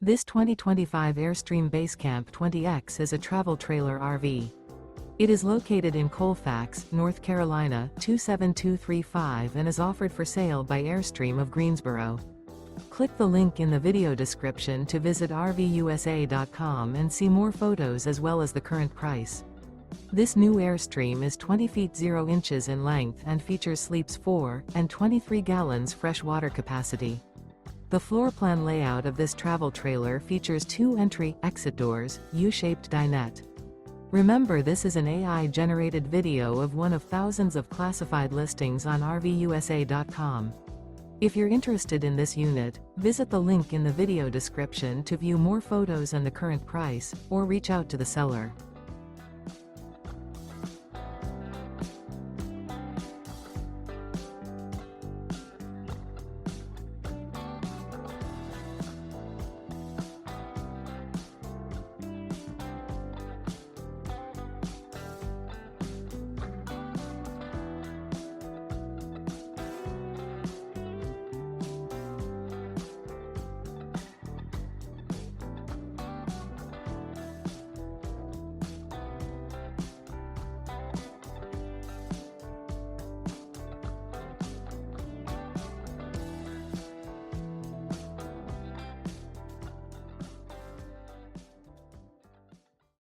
This 2025 Airstream Basecamp 20X is a travel trailer RV. It is located in Colfax, North Carolina 27235 and is offered for sale by Airstream of Greensboro. Click the link in the video description to visit RVUSA.com and see more photos as well as the current price. This new Airstream is 20 feet 0 inches in length and features sleeps 4 and 23 gallons fresh water capacity. The floor plan layout of this travel trailer features 2 entry-exit doors, U-shaped dinette. Remember, this is an AI-generated video of one of thousands of classified listings on RVUSA.com. If you're interested in this unit, visit the link in the video description to view more photos and the current price, or reach out to the seller.